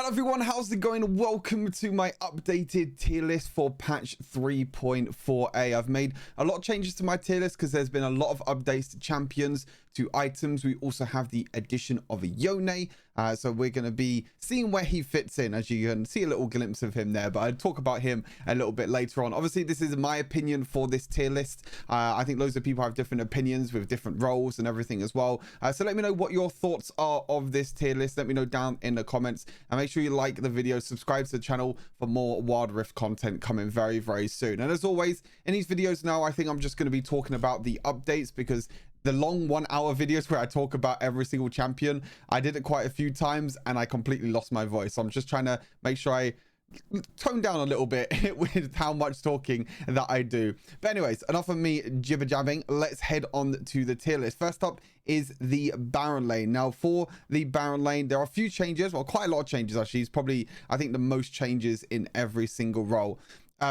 Hello everyone, how's it going? Welcome to my updated tier list for patch 3.4a. I've made a lot of changes to my tier list because there's been a lot of updates to champions, to items. We also have the addition of a YONE. So we're going to be seeing where he fits in, as you can see a little glimpse of him there, but I'll talk about him a little bit later on. Obviously, this is my opinion for this tier list. I think loads of people have different opinions with different roles and everything as well. So let me know what your thoughts are of this tier list. Let me know down in the comments, and make sure you like the video, subscribe to the channel for more Wild Rift content coming very, very soon. And as always, in these videos now, I think I'm just going to be talking about the updates, because the long 1 hour videos where I talk about every single champion, I did it quite a few times and I completely lost my voice. So I'm just trying to make sure I tone down a little bit with how much talking that I do. But anyways, enough of me jibber jabbing. Let's head on to the tier list. First up is the Baron lane. Now for the Baron lane, there are a few changes, well, quite a lot of changes actually. It's probably, I think, the most changes in every single role.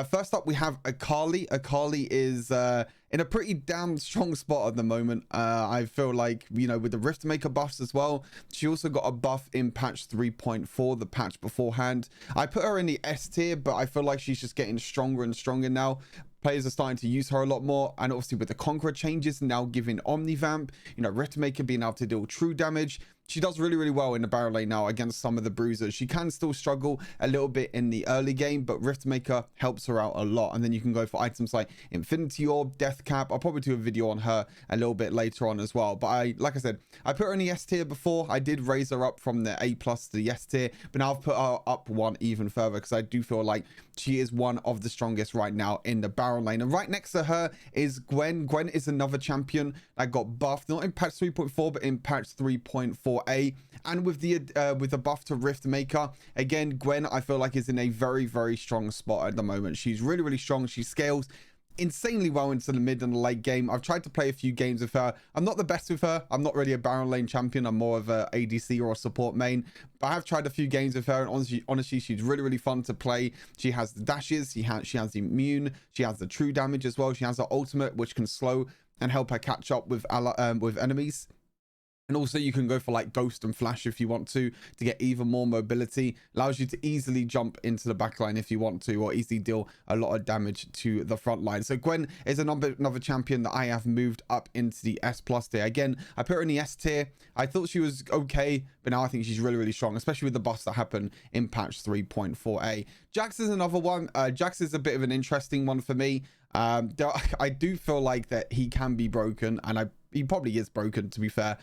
First up, we have Akali. Akali is in a pretty damn strong spot at the moment. I feel like, you know, with the Riftmaker buffs as well. She also got a buff in patch 3.4, the patch beforehand. I put her in the S tier, but I feel like she's just getting stronger and stronger now. Players are starting to use her a lot more, and obviously with the Conqueror changes now giving Omnivamp, you know, Riftmaker being able to deal true damage. She does really, really well in the Baron lane now against some of the bruisers. She can still struggle a little bit in the early game, but Riftmaker helps her out a lot. And then you can go for items like Infinity Orb, Death Cap. I'll probably do a video on her a little bit later on as well. But like I said, I put her in the S tier before. I did raise her up from the A+ to the S tier, but now I've put her up one even further because I do feel like she is one of the strongest right now in the Baron lane. And right next to her is Gwen. Gwen is another champion that got buffed, not in patch 3.4, but in patch 3.4a. And with the buff to Riftmaker, again, Gwen, I feel like, is in a very, very strong spot at the moment. She's really, really strong. She scales insanely well into the mid and the late game. I've tried to play a few games with her. I'm not the best with her. I'm not really a Baron lane champion. I'm more of a ADC or a support main, but I have tried a few games with her, and honestly, she's really, really fun to play. She has the dashes, she has the immune, she has the true damage as well. She has her ultimate, which can slow and help her catch up with enemies. And also you can go for like Ghost and Flash if you want to get even more mobility. Allows you to easily jump into the back line if you want to, or easily deal a lot of damage to the front line. So Gwen is another champion that I have moved up into the S+ tier. Again, I put her in the S tier. I thought she was okay, but now I think she's really, really strong, especially with the buffs that happen in patch 3.4a. Jax is another one. Jax is a bit of an interesting one for me. I do feel like that he can be broken, and he probably is broken, to be fair.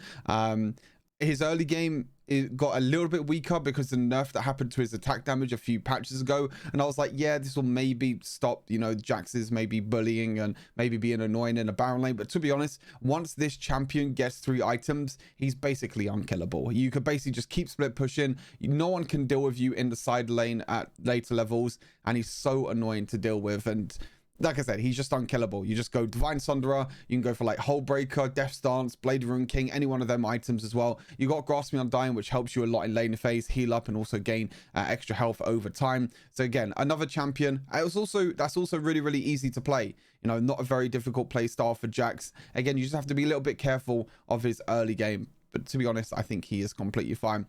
His early game, it got a little bit weaker because of the nerf that happened to his attack damage a few patches ago, and I was like, yeah, this will maybe stop, you know, Jax's maybe bullying and maybe being annoying in a Baron lane. But to be honest, once this champion gets 3 items, he's basically unkillable. You could basically just keep split pushing. No one can deal with you in the side lane at later levels, and he's so annoying to deal with. And like I said, he's just unkillable. You just go Divine Sunderer, you can go for like Hullbreaker, Death Stance, Blade of Rune King, any one of them items as well. You got Grasp Me Undying, which helps you a lot in lane phase, heal up, and also gain extra health over time. So again, another champion. That's also really, really easy to play. You know, not a very difficult play style for Jax. Again, you just have to be a little bit careful of his early game, but to be honest, I think he is completely fine.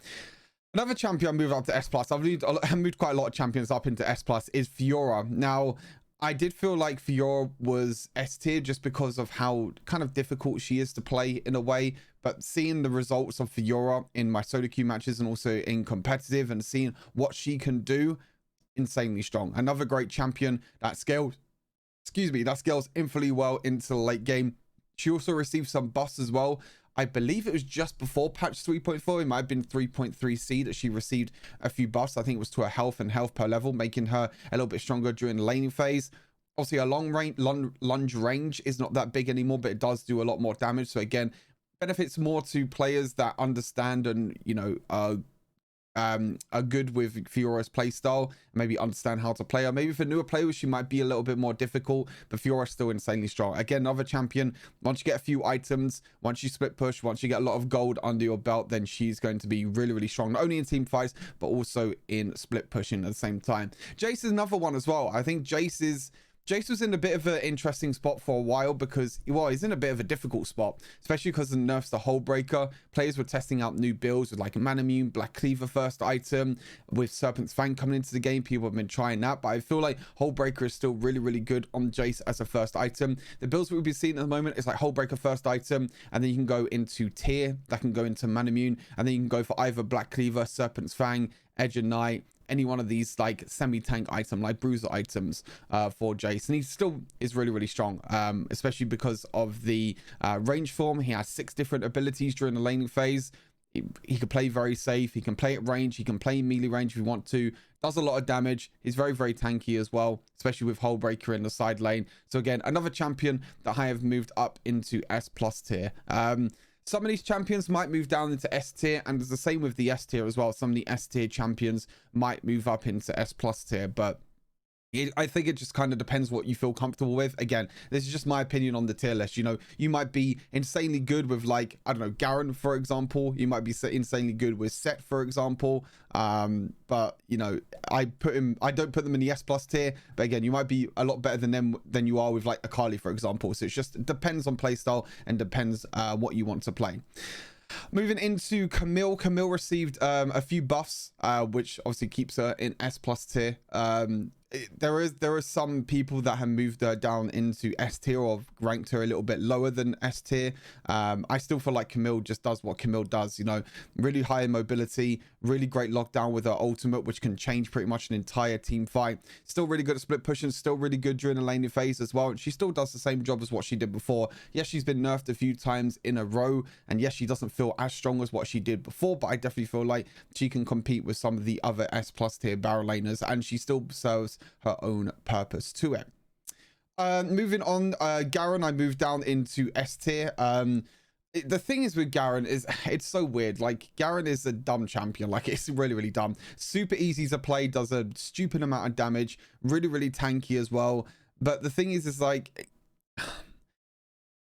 Another champion I moved up to S+, I've moved quite a lot of champions up into S+, is Fiora. Now, I did feel like Fiora was S tier just because of how kind of difficult she is to play in a way, but seeing the results of Fiora in my solo queue matches and also in competitive, and seeing what she can do, insanely strong. Another great champion that scales infinitely well into the late game. She also received some buffs as well. I believe it was just before patch 3.4. It might have been 3.3c that she received a few buffs. I think it was to her health and health per level, making her a little bit stronger during the laning phase. Obviously, her lunge range is not that big anymore, but it does do a lot more damage. So again, benefits more to players that understand and, you know, are good with Fiora's playstyle, maybe understand how to play her. Maybe for newer players, she might be a little bit more difficult, but Fiora's still insanely strong. Again, another champion. Once you get a few items, once you split push, once you get a lot of gold under your belt, then she's going to be really, really strong, not only in team fights, but also in split pushing at the same time. Jace is another one as well. I think Jace is Jace was in a bit of an interesting spot for a while because, well, he's in a bit of a difficult spot, especially because of the nerfs to Hullbreaker. Players were testing out new builds with like a Manamune, Black Cleaver first item, with Serpent's Fang coming into the game. People have been trying that, but I feel like Hullbreaker is still really, really good on Jace as a first item. The builds we've been seeing at the moment is like Hullbreaker first item, and then you can go into tier, that can go into Manamune, and then you can go for either Black Cleaver, Serpent's Fang, Edge of Night, any one of these like semi-tank item like bruiser items for Jace, and he still is really, really strong, especially because of the range form. He has 6 different abilities during the laning phase. He can play very safe, he can play at range, he can play melee range if you want to, does a lot of damage. He's very, very tanky as well, especially with Hullbreaker in the side lane. So again, another champion that I have moved up into S+ tier. Some of these champions might move down into S tier, and it's the same with the S tier as well. Some of the S tier champions might move up into S+ tier, but I think it just kind of depends what you feel comfortable with. Again, this is just my opinion on the tier list. You know, you might be insanely good with, like, I don't know, Garen, for example. You might be insanely good with Set, for example. But, you know, I don't put them in the S+ tier. But again, you might be a lot better than them than you are with, like, Akali, for example. So it depends on playstyle and depends what you want to play. Moving into Camille. Camille received a few buffs, which obviously keeps her in S+ tier. There are some people that have moved her down into S tier or ranked her a little bit lower than S tier. I still feel like Camille just does what Camille does, you know, really high mobility, really great lockdown with her ultimate, which can change pretty much an entire team fight. Still really good at split pushing, still really good during the laning phase as well. And she still does the same job as what she did before. Yes, she's been nerfed a few times in a row, and yes, she doesn't feel as strong as what she did before, but I definitely feel like she can compete with some of the other S+ tier barrel laners, and she still serves her own purpose to it. Moving on, Garen, I moved down into S tier. The thing is with Garen is it's so weird. Like, Garen is a dumb champion. Like, it's really, really dumb. Super easy to play, does a stupid amount of damage, really, really tanky as well. But the thing is like,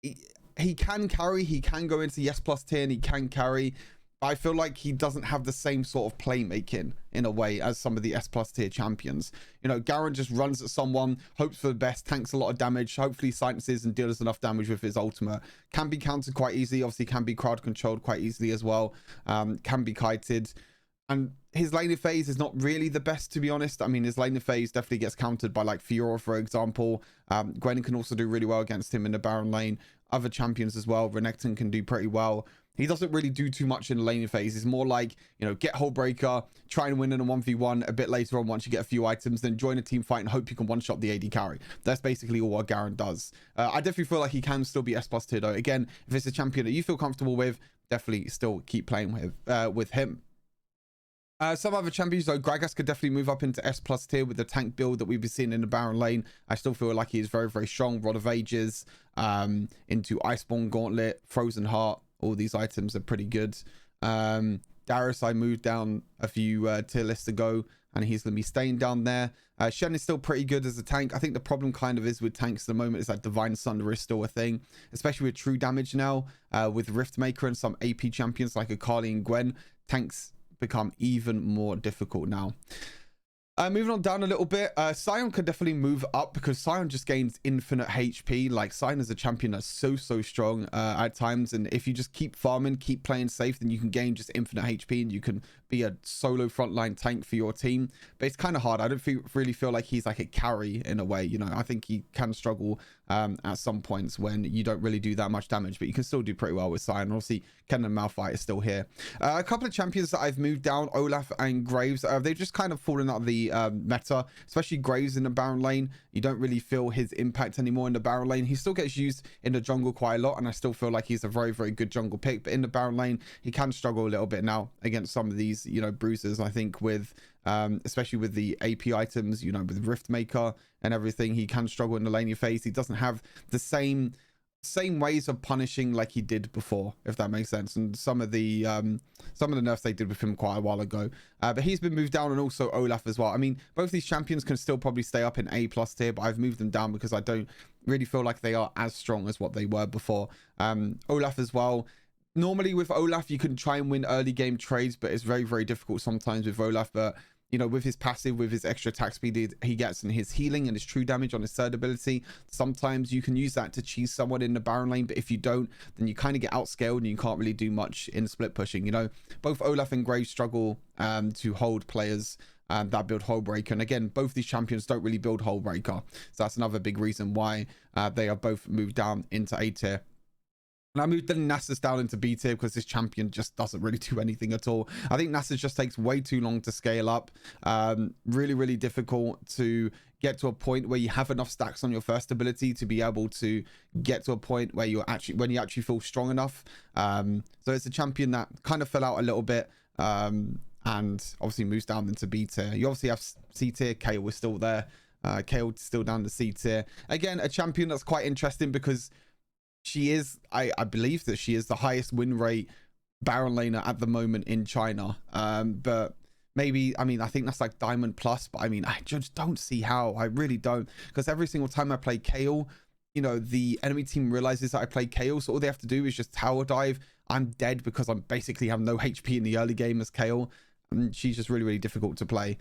he can carry, he can go into the S+ tier and he can carry. I feel like he doesn't have the same sort of playmaking in a way as some of the S+ tier champions. You know, Garen just runs at someone, hopes for the best, tanks a lot of damage, hopefully silences and deals enough damage with his ultimate. Can be countered quite easily, obviously can be crowd controlled quite easily as well, can be kited. And his laning phase is not really the best, to be honest. I mean, his laning phase definitely gets countered by like Fiora, for example. Gwen can also do really well against him in the Baron lane. Other champions as well. Renekton can do pretty well. He doesn't really do too much in the laning phase. It's more like, you know, get Hullbreaker, try and win in a 1v1 a bit later on once you get a few items, then join a team fight and hope you can one-shot the AD carry. That's basically all what Garen does. I definitely feel like he can still be S+ tier though. Again, if it's a champion that you feel comfortable with, definitely still keep playing with him. Some other champions though, Gragas could definitely move up into S+ tier with the tank build that we've been seeing in the Baron lane. I still feel like he is very, very strong. Rod of Ages, into Iceborne Gauntlet, Frozen Heart. All these items are pretty good. Darius, I moved down a few tier lists ago, and he's going to be staying down there. Shen is still pretty good as a tank. I think the problem kind of is with tanks at the moment is that Divine Sunder is still a thing, especially with true damage now. With Riftmaker and some AP champions like Akali and Gwen, tanks become even more difficult now. Moving on down a little bit, Sion could definitely move up because Sion just gains infinite HP. Like, Sion is a champion that's so strong at times, and if you just keep farming, keep playing safe, then you can gain just infinite HP and you can be a solo frontline tank for your team. But it's kind of hard. I don't really feel like he's like a carry in a way, you know. I think he can struggle at some points when you don't really do that much damage, but you can still do pretty well with Sion. Obviously, Kennen and Malphite is still here. A couple of champions that I've moved down, Olaf and Graves, they've just kind of fallen out of the meta, especially Graves in the Baron lane. You don't really feel his impact anymore in the Baron lane. He still gets used in the jungle quite a lot, and I still feel like he's a very, very good jungle pick, but in the Baron lane, he can struggle a little bit now against some of these, you know, bruisers. I think with especially with the AP items, you know, with Riftmaker and everything, he can struggle in the laning phase. He doesn't have the same ways of punishing like he did before, if that makes sense. And some of the nerfs they did with him quite a while ago, but he's been moved down, and also Olaf as well. I mean, both these champions can still probably stay up in A+ tier, but I've moved them down because I don't really feel like they are as strong as what they were before. Olaf as well. Normally with Olaf, you can try and win early game trades, but it's very, very difficult sometimes with Olaf. But you know, with his passive, with his extra attack speed he gets, and his healing and his true damage on his third ability, sometimes you can use that to cheese someone in the Baron lane. But if you don't, then you kind of get outscaled and you can't really do much in split pushing. You know, both Olaf and Graves struggle to hold players that build Hullbreaker, and again, both these champions don't really build Hullbreaker, so that's another big reason why they are both moved down into A tier. And I moved the Nasus down into B tier because this champion just doesn't really do anything at all. I think Nasus just takes way too long to scale up. Really difficult to get to a point where you have enough stacks on your first ability to be able to get to a point where you're actually, when you actually feel strong enough. So it's a champion that kind of fell out a little bit. And obviously moves down into B tier. You obviously have C tier. Kayle was still there. Kayle still down to C tier. Again, a champion that's quite interesting because she is, I believe that she is the highest win rate Baron laner at the moment in China. But maybe, I mean, I think that's like Diamond Plus, but I mean, I just don't see how. I really don't. Because every single time I play Kayle, you know, the enemy team realizes that I play Kayle, so all they have to do is just tower dive. I'm dead because I'm basically have no HP in the early game as Kayle. And she's just really difficult to play.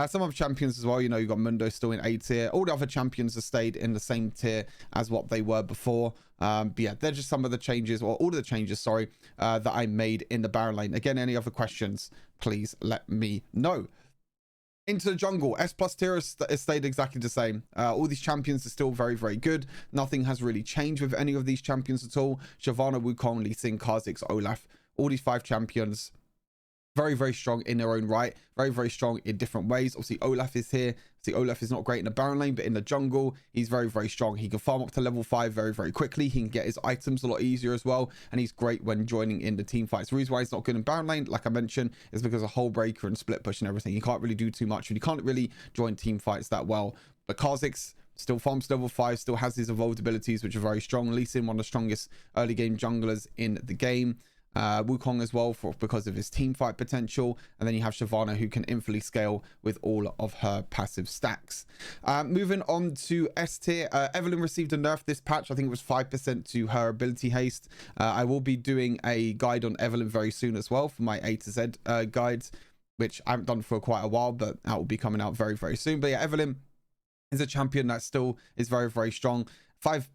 Some other champions as well, you know, you've got Mundo still in A tier. All the other champions have stayed in the same tier as what they were before. But yeah, they're just some of the changes, or all of the changes, sorry, that I made in the Baron lane. Again, any other questions, please let me know. Into the jungle, S+ tier has stayed exactly the same. All these champions are still very good. Nothing has really changed with any of these champions at all. Shyvana, Wukong, Lee Sin, Kha'Zix, Olaf, all these 5 champions, very strong in their own right, very strong in different ways. Obviously Olaf is here. See, Olaf is not great in the Baron lane, but in the jungle he's very strong. He can farm up to level 5 very quickly. He can get his items a lot easier as well, and he's great when joining in the team fights. The reason why he's not good in Baron lane, like I mentioned, is because of Hullbreaker and split push and everything. He can't really do too much, and he can't really join team fights that well. But Kha'Zix still farms level 5, still has his evolved abilities, which are very strong. Lee Sin, one of the strongest early game junglers in the game. Wukong as well because of his team fight potential, and then you have Shyvana, who can infinitely scale with all of her passive stacks. Moving on to S tier, Evelynn received a nerf this patch. I think it was 5% to her ability haste. I will be doing a guide on Evelynn very soon as well for my A to Z guides, which I haven't done for quite a while, but that will be coming out very soon. But yeah, Evelynn is a champion that still is very strong. 5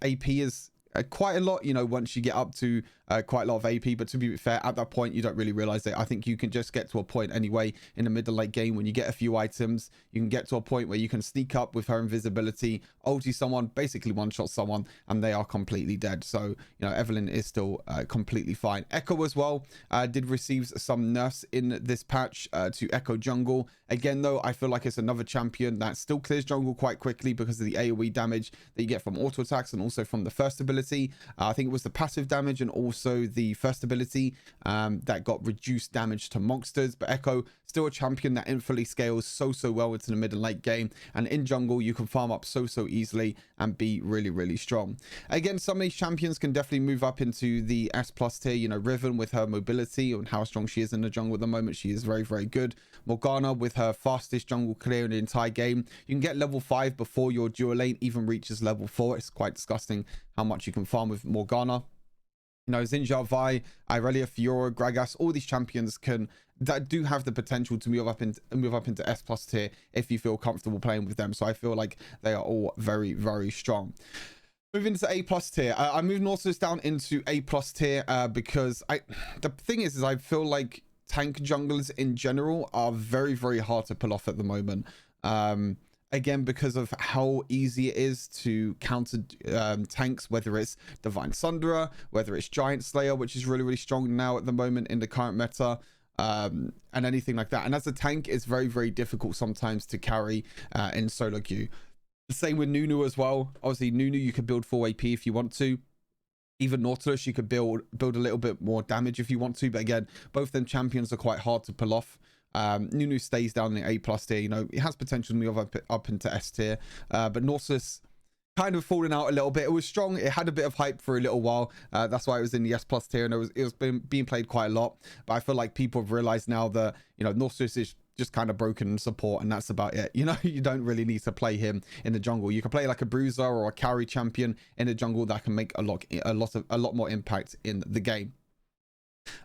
AP is quite a lot, you know, once you get up to quite a lot of AP, but to be fair, at that point you don't really realize it. I think you can just get to a point anyway in the mid to late game when you get a few items. You can get to a point where you can sneak up with her invisibility, ulti someone, basically one-shot someone, and they are completely dead. So, you know, Evelynn is still completely fine. Echo as well did receive some nerfs in this patch to Echo jungle. Again though, I feel like it's another champion that still clears jungle quite quickly because of the AoE damage that you get from auto attacks and also from the first ability. I think it was the passive damage and also the first ability that got reduced damage to monsters. But Echo, still a champion that infinitely scales so well into the mid and late game, and in jungle you can farm up so easily and be really strong. Again, some of these champions can definitely move up into the S+ tier. You know, Riven with her mobility and how strong she is in the jungle at the moment, she is very good. Morgana with her fastest jungle clear in the entire game. You can get level 5 before your dual lane even reaches level 4. It's quite disgusting how much you can farm with Morgana. You know, Xingqiu, Vi, Irelia, Fiora, Gragas, all these champions that do have the potential to move up into S+ tier if you feel comfortable playing with them. So I feel like they are all very strong. Moving to A+ tier, I moved Nautilus down into A+ tier because the thing is I feel like tank junglers in general are very hard to pull off at the moment. Again, because of how easy it is to counter tanks, whether it's Divine Sunderer, whether it's Giant Slayer, which is really strong now at the moment in the current meta, and anything like that. And as a tank, it's very difficult sometimes to carry in solo queue. The same with Nunu as well. Obviously, Nunu you could build full AP if you want to. Even Nautilus, you could build a little bit more damage if you want to. But again, both them champions are quite hard to pull off. Nunu stays down in A+ tier. You know, it has potential to move up into S tier. But Nautilus kind of falling out a little bit. It was strong. It had a bit of hype for a little while. That's why it was in the S+ tier, and it was being played quite a lot. But I feel like people have realized now that, you know, Nautilus is just kind of broken in support, and that's about it. You know, you don't really need to play him in the jungle. You can play like a bruiser or a carry champion in the jungle that can make a lot more impact in the game.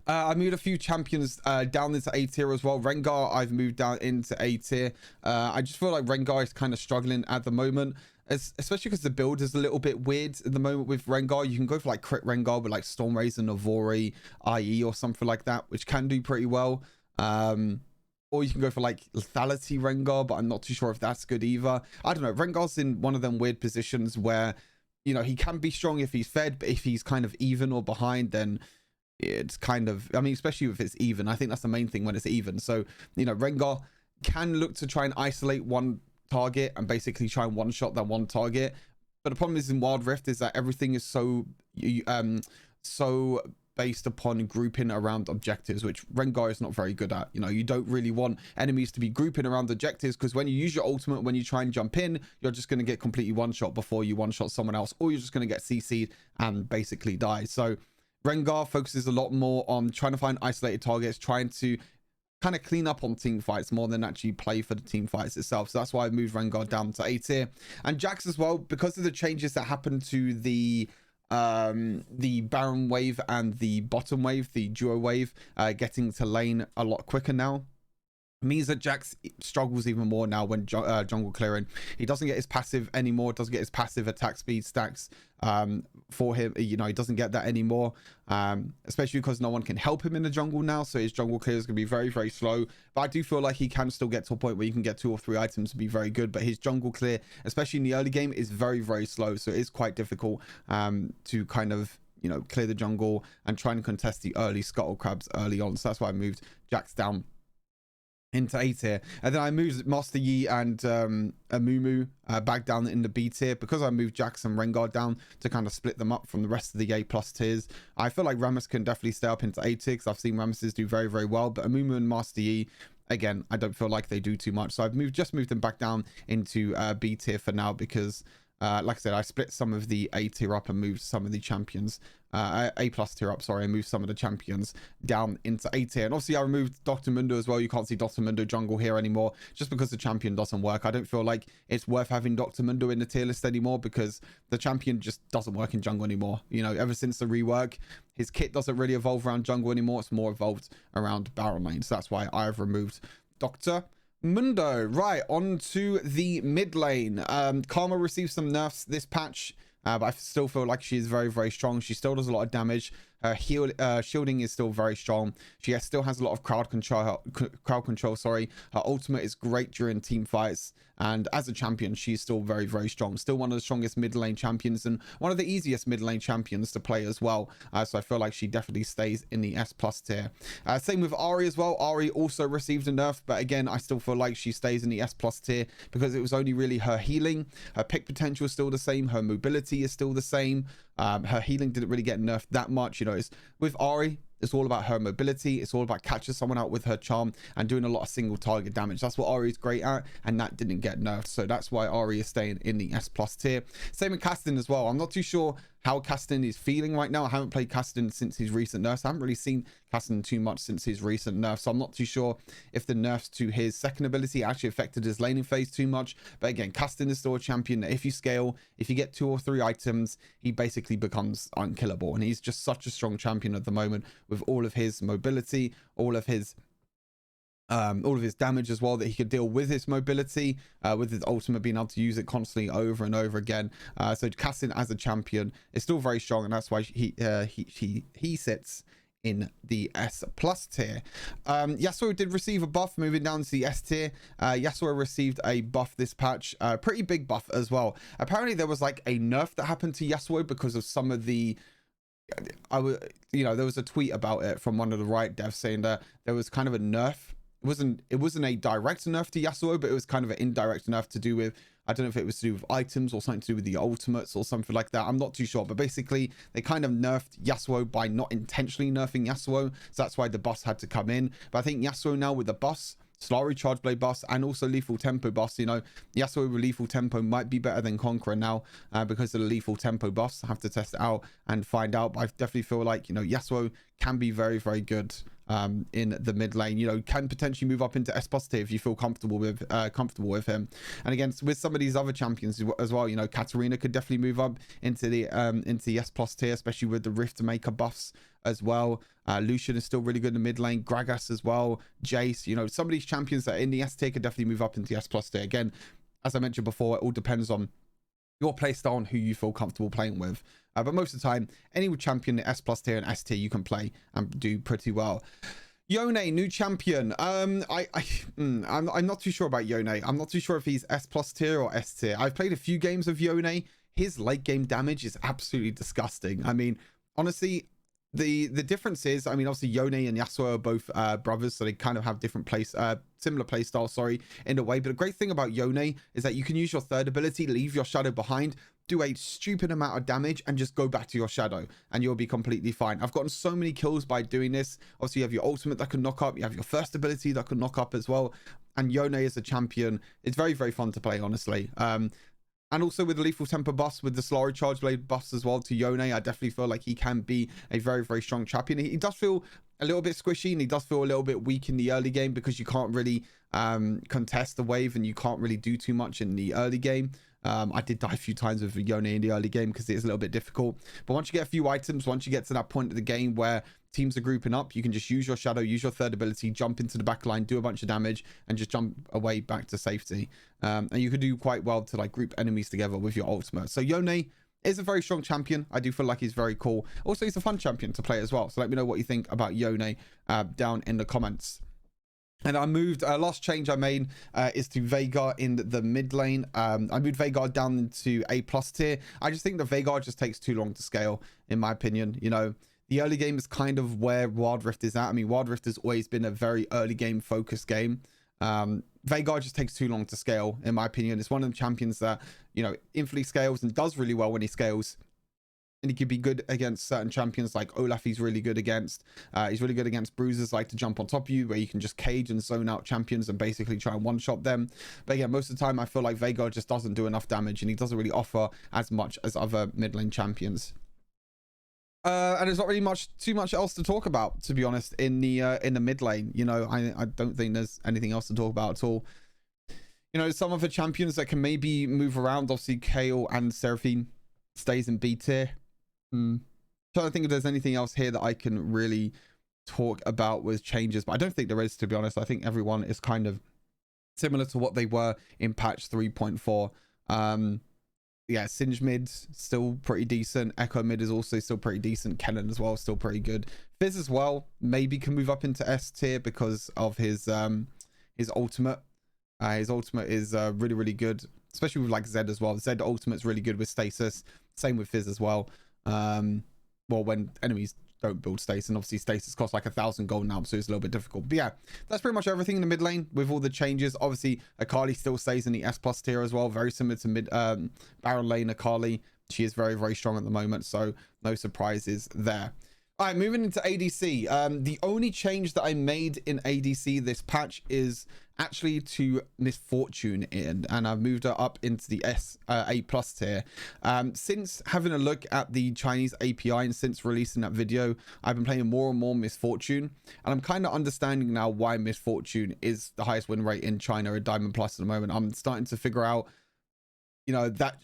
I moved a few champions down into A tier as well. Rengar, I've moved down into A tier. I just feel like Rengar is kind of struggling at the moment, especially because the build is a little bit weird at the moment with Rengar. You can go for like crit Rengar with like Stormrazor, Navori, IE or something like that, which can do pretty well. Or you can go for like lethality Rengar, but I'm not too sure if that's good either. I don't know. Rengar's in one of them weird positions where, you know, he can be strong if he's fed, but if he's kind of even or behind, then it's kind of, I mean, especially if it's even. I think that's the main thing when it's even. So, you know, Rengar can look to try and isolate one target and basically try and one-shot that one target. But the problem is in Wild Rift is that everything is so based upon grouping around objectives, which Rengar is not very good at. You know, you don't really want enemies to be grouping around objectives, because when you use your ultimate, when you try and jump in, you're just going to get completely one-shot before you one-shot someone else, or you're just going to get CC'd and basically die. So Rengar focuses a lot more on trying to find isolated targets, trying to kind of clean up on team fights more than actually play for the team fights itself. So that's why I moved Rengar down to A tier. And Jax as well, because of the changes that happened to the Baron wave and the bottom wave, the duo wave, getting to lane a lot quicker now, means that Jax struggles even more now when jungle clearing. He doesn't get his passive anymore, doesn't get his passive attack speed stacks for him. You know, he doesn't get that anymore, especially because no one can help him in the jungle now, so his jungle clear is going to be very, very slow. But I do feel like he can still get to a point where you can get 2 or 3 items to be very good, but his jungle clear, especially in the early game, is very, very slow, so it's quite difficult to kind of, you know, clear the jungle and try and contest the early scuttle crabs early on. So that's why I moved Jax down into A tier. And then I moved Master Yi and Amumu back down in the B tier, because I moved Jax and Rengar down to kind of split them up from the rest of the A plus tiers. I feel like Rammus can definitely stay up into A tier, because I've seen Rammuses do very, very well, but Amumu and Master Yi, again, I don't feel like they do too much. So I've just moved them back down into B tier for now, because like I said, I split some of the A tier up and moved some of the champions, A plus tier up, sorry, I moved some of the champions down into A tier. And obviously I removed Dr. Mundo as well. You can't see Dr. Mundo jungle here anymore, just because the champion doesn't work. I don't feel like it's worth having Dr. Mundo in the tier list anymore, because the champion just doesn't work in jungle anymore. You know, ever since the rework, his kit doesn't really evolve around jungle anymore. It's more evolved around Baron lane. So that's why I've removed Dr. Mundo. Right, on to the mid lane. Karma received some nerfs this patch, but I still feel like she is very, very strong. She still does a lot of damage. Her shielding is still very strong. She still has a lot of crowd control. Sorry, her ultimate is great during team fights, and as a champion, she's still very, very strong. Still one of the strongest mid lane champions, and one of the easiest mid lane champions to play as well. So I feel like she definitely stays in the S plus tier. Same with Ahri as well. Ahri also received a nerf, but again, I still feel like she stays in the S plus tier, because it was only really her healing. Her pick potential is still the same. Her mobility is still the same. Her healing didn't really get nerfed that much. You know, it's with Ahri, it's all about her mobility. It's all about catching someone out with her charm and doing a lot of single target damage. That's what Ahri is great at, and that didn't get nerfed. So that's why Ahri is staying in the S plus tier. Same with Caston as well. I'm not too sure how Caston is feeling right now. I haven't played Caston since his recent nerfs. I haven't really seen Caston too much since his recent nerfs, so I'm not too sure if the nerfs to his second ability actually affected his laning phase too much. But again, Caston is still a champion that if you scale, if you get 2 or 3 items, he basically becomes unkillable, and he's just such a strong champion at the moment, with all of his mobility, all of his damage as well, that he could deal with his mobility, with his ultimate, being able to use it constantly over and over again. So Caston as a champion is still very strong, and that's why he sits in the S plus tier. Yasuo did receive a buff moving down to the S tier. Yasuo received a buff this patch, pretty big buff as well. Apparently there was like a nerf that happened to Yasuo because of some of the, you know, there was a tweet about it from one of the Riot devs saying that there was kind of a nerf. It wasn't a direct nerf to Yasuo, but it was kind of an indirect nerf to do with, I don't know if it was to do with items or something to do with the ultimates or something like that. I'm not too sure, but basically they kind of nerfed Yasuo by not intentionally nerfing Yasuo. So that's why the boss had to come in. But I think Yasuo now with the boss, Solari Charge Blade boss, and also Lethal Tempo boss, you know, Yasuo with Lethal Tempo might be better than Conqueror now, because of the Lethal Tempo boss. I have to test it out and find out, but I definitely feel like, you know, Yasuo can be very, very good in the mid lane. You know, can potentially move up into S plus tier if you feel comfortable with him. And again, with some of these other champions as well, you know, Katarina could definitely move up into the S plus tier, especially with the Rift Maker buffs as well. Lucian is still really good in the mid lane. Gragas as well. Jace, you know, some of these champions that are in the S tier could definitely move up into the S plus tier. Again, as I mentioned before, it all depends on your playstyle and who you feel comfortable playing with. But most of the time, any champion in S plus tier and S tier you can play and do pretty well. YONE, new champion. I'm not too sure about YONE. I'm not too sure if he's S plus tier or S tier. I've played a few games of YONE. His late game damage is absolutely disgusting. I mean, honestly, the difference is, I mean, obviously YONE and Yasuo are both brothers, so they kind of have different similar play style, sorry, in a way. But the great thing about YONE is that you can use your third ability, leave your shadow behind, do a stupid amount of damage, and just go back to your shadow, and you'll be completely fine. I've gotten so many kills by doing this. Obviously, you have your ultimate that can knock up, you have your first ability that can knock up as well, and YONE is a champion. It's very, very fun to play, honestly. And also with the lethal temper buffs, with the Solari charge blade buffs as well to YONE, I definitely feel like he can be a very, very strong champion. He does feel a little bit squishy, and he does feel a little bit weak in the early game because you can't really contest the wave, and you can't really do too much in the early game. I did die a few times with YONE in the early game because it is a little bit difficult. But once you get a few items, once you get to that point of the game where teams are grouping up, you can just use your shadow, use your third ability, jump into the back line, do a bunch of damage, and just jump away back to safety. And you could do quite well to like group enemies together with your ultimate. So YONE is a very strong champion. I do feel like he's very cool. Also, he's a fun champion to play as well. So let me know what you think about YONE down in the comments. And I moved, last change I made is to Veigar in the mid lane. I moved Veigar down into A plus tier. I just think the Veigar just takes too long to scale, in my opinion. You know, the early game is kind of where Wild Rift is at. I mean, Wild Rift has always been a very early game focused game. Veigar just takes too long to scale, in my opinion. It's one of the champions that, you know, infinitely scales and does really well when he scales. And he could be good against certain champions like Olaf. He's really good against. He's really good against bruisers like to jump on top of you, where you can just cage and zone out champions and basically try and one-shot them. But yeah, most of the time I feel like Veigar just doesn't do enough damage, and he doesn't really offer as much as other mid lane champions. And there's not really too much else to talk about, to be honest, in the mid lane. You know, I don't think there's anything else to talk about at all. You know, some of the champions that can maybe move around, obviously Kayle and Seraphine stays in B tier. Trying to think if there's anything else here that I can really talk about with changes, but I don't think there is, to be honest. I think everyone is kind of similar to what they were in patch 3.4. Yeah, Singe mid still pretty decent. Echo mid is also still pretty decent. Kennen as well, still pretty good. Fizz as well maybe can move up into S tier because of his ultimate. His ultimate is really, really good, especially with like Zed as well. Zed ultimate's really good with stasis. Same with Fizz as well. Well, when enemies don't build stasis, and obviously stasis costs like 1,000 gold now, so it's a little bit difficult. But yeah, that's pretty much everything in the mid lane with all the changes. Obviously Akali still stays in the S plus tier as well, very similar to mid Baron lane Akali. She is very, very strong at the moment, so no surprises there. All right, moving into ADC. The only change that I made in ADC this patch is actually to Miss Fortune in, and I've moved her up into the A plus tier. Since having a look at the Chinese API and since releasing that video, I've been playing more and more Miss Fortune, and I'm kind of understanding now why Miss Fortune is the highest win rate in China at Diamond Plus at the moment. I'm starting to figure out, you know, that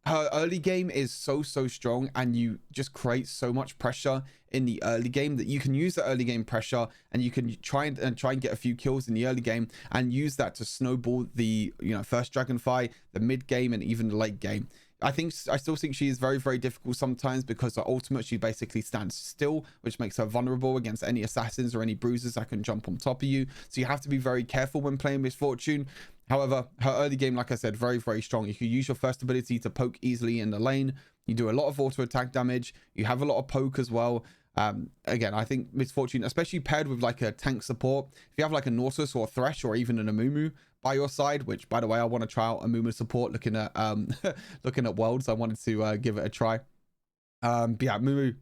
her early game is so strong, and you just create so much pressure in the early game that you can use the early game pressure, and you can try and get a few kills in the early game and use that to snowball the, you know, first dragon fight, the mid game, and even the late game. I still think she is very, very difficult sometimes because her ultimate, she basically stands still, which makes her vulnerable against any assassins or any bruisers that can jump on top of you. So you have to be very careful when playing Miss Fortune. However, her early game, like I said, very, very strong. You can use your first ability to poke easily in the lane. You do a lot of auto attack damage. You have a lot of poke as well. Again, I think Miss Fortune, especially paired with like a tank support, if you have like a Nautilus or a Thresh or even an Amumu by your side, which by the way, I want to try out Amumu support looking at looking at Worlds. I wanted to give it a try. But yeah, Amumu,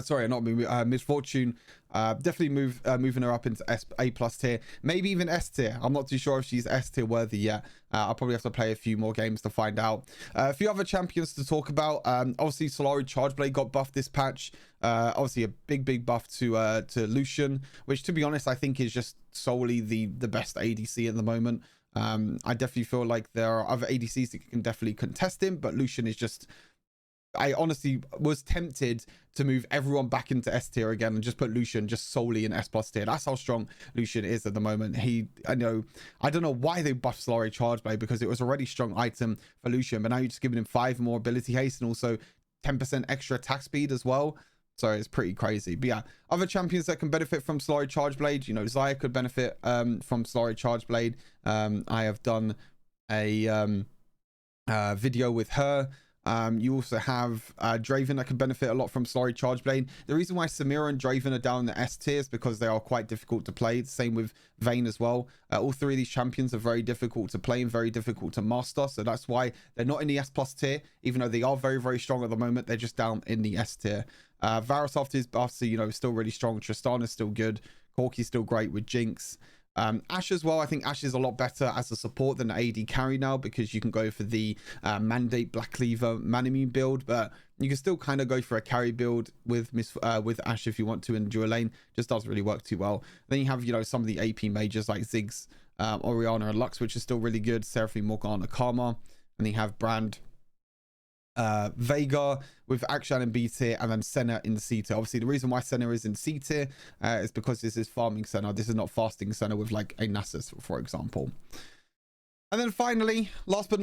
sorry, not Amumu, Miss Fortune, definitely moving her up into A plus tier, maybe even S tier. I'm not too sure if she's S tier worthy yet. I'll probably have to play a few more games to find out. A few other champions to talk about. Obviously Solari Chargeblade got buffed this patch. Obviously a big buff to Lucian, which to be honest I think is just solely the best ADC at the moment. I definitely feel like there are other ADCs that can definitely contest him, but Lucian is just I honestly was tempted to move everyone back into S tier again and just put Lucian just solely in S plus tier. That's how strong Lucian is at the moment. I don't know why they buffed Solari Charge Blade, because it was already strong item for Lucian, but now you're just giving him 5 more ability haste and also 10% extra attack speed as well. So it's pretty crazy. But yeah, other champions that can benefit from Solari Charge Blade, you know, Xayah could benefit from Solari Charge Blade. I have done a video with her. You also have Draven that can benefit a lot from Solari Charge Blade. The reason why Samira and Draven are down in the S tier is because they are quite difficult to play. Same with Vayne as well. All 3 of these champions are very difficult to play and very difficult to master. So that's why they're not in the S plus tier, even though they are very, very strong at the moment. They're just down in the S tier. Varus after his buffs, you know, is still really strong. Tristan is still good. Corki's still great with Jinx. Ashe as well. I think Ashe is a lot better as a support than an AD carry now, because you can go for the mandate Black Cleaver Manamune build, but you can still kind of go for a carry build with Ashe if you want to in dual lane. Just doesn't really work too well. Then you have, you know, some of the AP majors like Ziggs, Orianna and Lux, which is still really good. Seraphine, Morgana, Karma, and then you have Brand, Veigar with Akshan in B tier, and then Senna in C tier. Obviously, the reason why Senna is in C tier is because this is farming Senna. This is not fasting Senna with like a Nasus, for example. And then finally, last but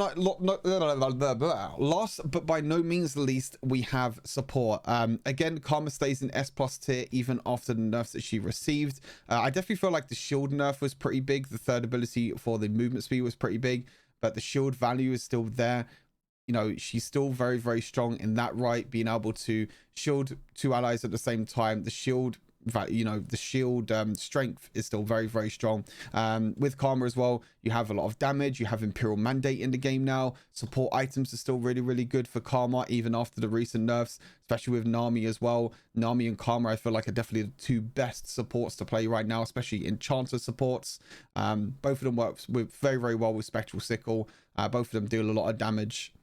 by no means least, we have support. Again, Karma stays in S plus tier even after the nerfs that she received. I definitely feel like the shield nerf was pretty big. The third ability for the movement speed was pretty big, but the shield value is still there. You know, she's still very, very strong in that right, being able to shield 2 allies at the same time. The shield, you know, the shield strength is still very, very strong. With Karma as well, you have a lot of damage. You have Imperial Mandate in the game now. Support items are still really, really good for Karma, even after the recent nerfs, especially with Nami as well. Nami and Karma, I feel like, are definitely the 2 best supports to play right now, especially Enchanter supports. Both of them work very, very well with Spectral Sickle. Both of them deal a lot of damage,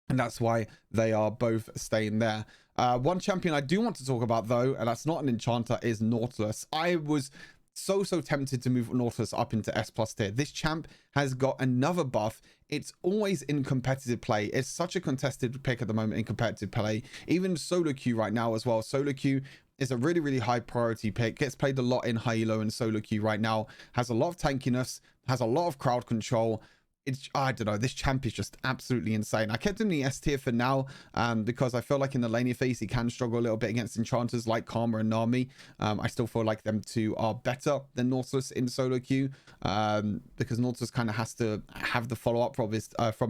and that's why they are both staying there. One champion I do want to talk about, though, and that's not an enchanter, is Nautilus. I was so tempted to move Nautilus up into S plus tier. This champ has got another buff. It's always in competitive play. It's such a contested pick at the moment in competitive play. Even solo queue right now as well. Solo queue is a really, really high priority pick. Gets played a lot in high elo and solo queue right now. Has a lot of tankiness. Has a lot of crowd control. I don't know, this champ is just absolutely insane. I kept him in the S tier for now because I feel like in the laning phase he can struggle a little bit against enchanters like Karma and Nami. I still feel like them 2 are better than Nautilus in solo queue because Nautilus kind of has to have the follow-up from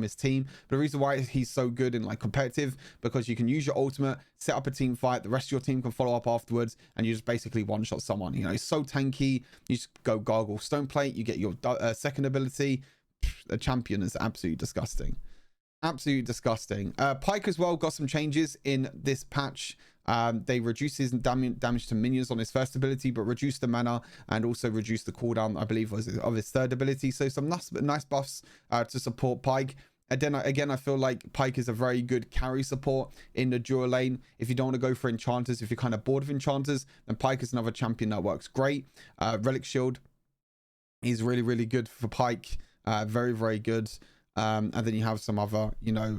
his team. But the reason why he's so good in like competitive, because you can use your ultimate, set up a team fight, the rest of your team can follow up afterwards, and you just basically one-shot someone. You know, he's so tanky. You just go gargle stone plate, you get your second ability. The champion is absolutely disgusting. Absolutely disgusting. Pyke as well got some changes in this patch. They reduced his damage to minions on his first ability, but reduced the mana and also reduced the cooldown, I believe, of his third ability. So some nice buffs to support Pyke. And then again, I feel like Pyke is a very good carry support in the dual lane. If you don't want to go for enchanters, if you're kind of bored of enchanters, then Pyke is another champion that works great. Relic Shield is really, really good for Pyke. Very, very good. And then you have some other, you know,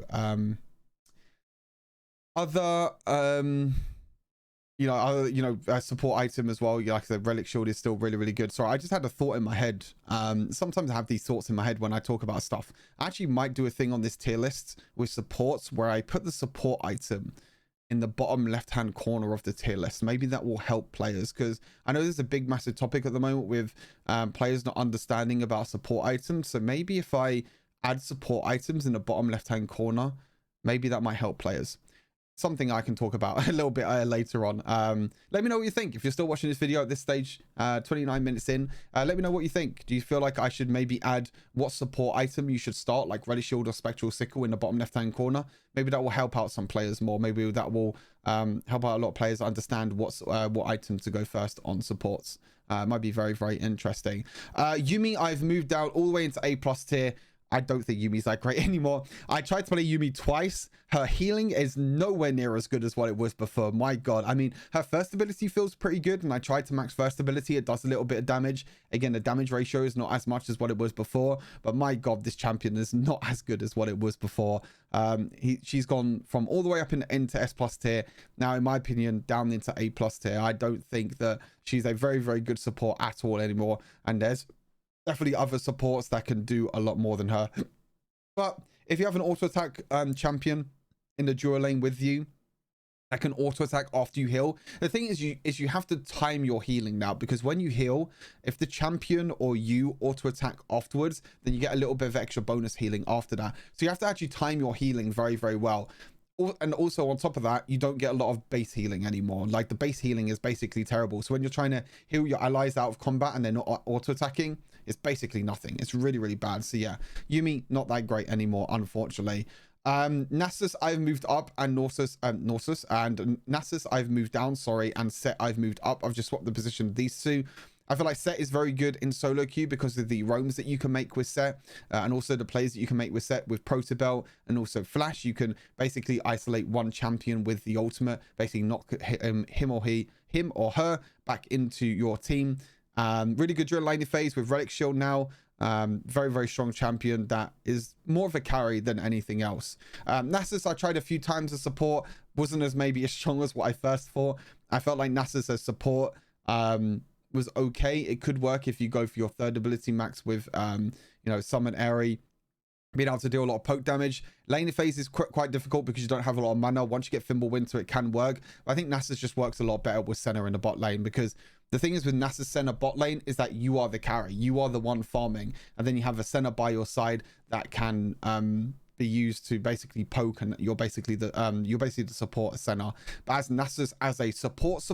support item as well. Like I said, Relic Shield is still really, really good. Sorry, I just had a thought in my head. Sometimes I have these thoughts in my head when I talk about stuff. I actually might do a thing on this tier list with supports where I put the support item in the bottom left-hand corner of the tier list. Maybe that will help players, because I know there's a big, massive topic at the moment with players not understanding about support items. So maybe if I add support items in the bottom left-hand corner, maybe that might help players. Something I can talk about a little bit later on. Let me know what you think. If you're still watching this video at this stage, 29 minutes in, let me know what you think. Do you feel like I should maybe add what support item you should start, like Ready Shield or Spectral Sickle in the bottom left-hand corner? Maybe that will help out some players more. Maybe that will help out a lot of players understand what item to go first on supports. Might be very, very interesting. Yuumi, I've moved down all the way into A+ tier. I don't think Yumi's that great anymore. I tried to play Yumi twice. Her healing is nowhere near as good as what it was before. My God. I mean, her first ability feels pretty good, and I tried to max first ability. It does a little bit of damage. Again, the damage ratio is not as much as what it was before, but my God, this champion is not as good as what it was before. She's gone from all the way up into S+ tier. Now, in my opinion, down into A+ tier. I don't think that she's a very, very good support at all anymore. And there's definitely other supports that can do a lot more than her. But if you have an auto attack champion in the duo lane with you that can auto attack after you heal, the thing is you have to time your healing now, because when you heal, if the champion or you auto attack afterwards, then you get a little bit of extra bonus healing after that. So you have to actually time your healing very, very well. And also on top of that, you don't get a lot of base healing anymore. Like, the base healing is basically terrible. So when you're trying to heal your allies out of combat and they're not auto attacking, it's basically nothing. It's really, really bad. So yeah, Yumi not that great anymore, unfortunately. Nasus I've moved up, and Nasus I've moved down, sorry, and Set I've moved up. I've just swapped the position of these two. I feel like Set is very good in solo queue because of the roams that you can make with Set, and also the plays that you can make with Set with Protobelt and also Flash. You can basically isolate one champion with the ultimate, basically knock him or her back into your team. Really good during laning phase with Relic Shield now. Very, very strong champion that is more of a carry than anything else. Nasus I tried a few times as support, wasn't as maybe as strong as what I first thought. I felt like Nasus as support was okay. It could work if you go for your third ability max with you know, Summon Airy, being able to deal a lot of poke damage. Laning phase is quite difficult because you don't have a lot of mana. Once you get Thimble Winter, it can work. But I think Nasus just works a lot better with Senna in the bot lane, because the thing is with Nasus Senna bot lane is that you are the carry. You are the one farming. And then you have a Senna by your side that can be used to basically poke, and you're basically the support Senna. But as Nasus as a support,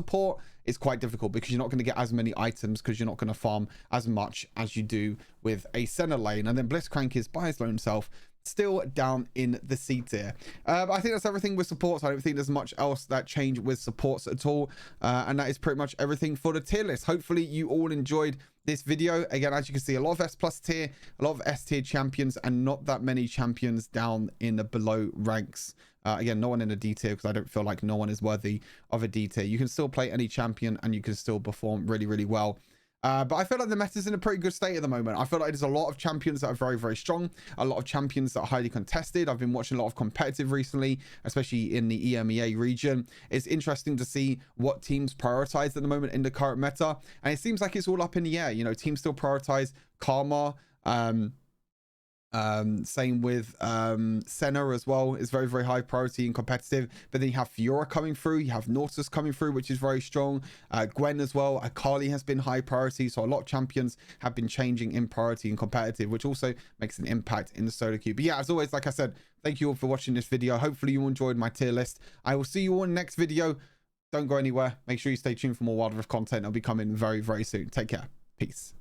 it's quite difficult because you're not going to get as many items, because you're not going to farm as much as you do with a Senna lane. And then Blitzcrank is by his lone self still down in the C tier. But I think that's everything with supports. I don't think there's much else that changed with supports at all. And that is pretty much everything for the tier list. Hopefully you all enjoyed this video. Again, as you can see, a lot of S+ tier, a lot of S tier champions, and not that many champions down in the below ranks. Again, no one in a D tier, because I don't feel like no one is worthy of a D tier. You can still play any champion and you can still perform really, really well. But I feel like the meta's in a pretty good state at the moment. I feel like there's a lot of champions that are very, very strong, a lot of champions that are highly contested. I've been watching a lot of competitive recently, especially in the EMEA region. It's interesting to see what teams prioritize at the moment in the current meta, and it seems like it's all up in the air. You know, teams still prioritize Karma. Same with Senna as well. Is very, very high priority and competitive. But then you have Fiora coming through, you have Nautilus coming through, which is very strong. Gwen as well. Akali has been high priority, so a lot of champions have been changing in priority and competitive, which also makes an impact in the solo queue. But yeah, as always, like I said, thank you all for watching this video. Hopefully you enjoyed my tier list. I will see you all in the next video. Don't go anywhere. Make sure you stay tuned for more Wild Rift content. It'll be coming very, very soon. Take care. Peace.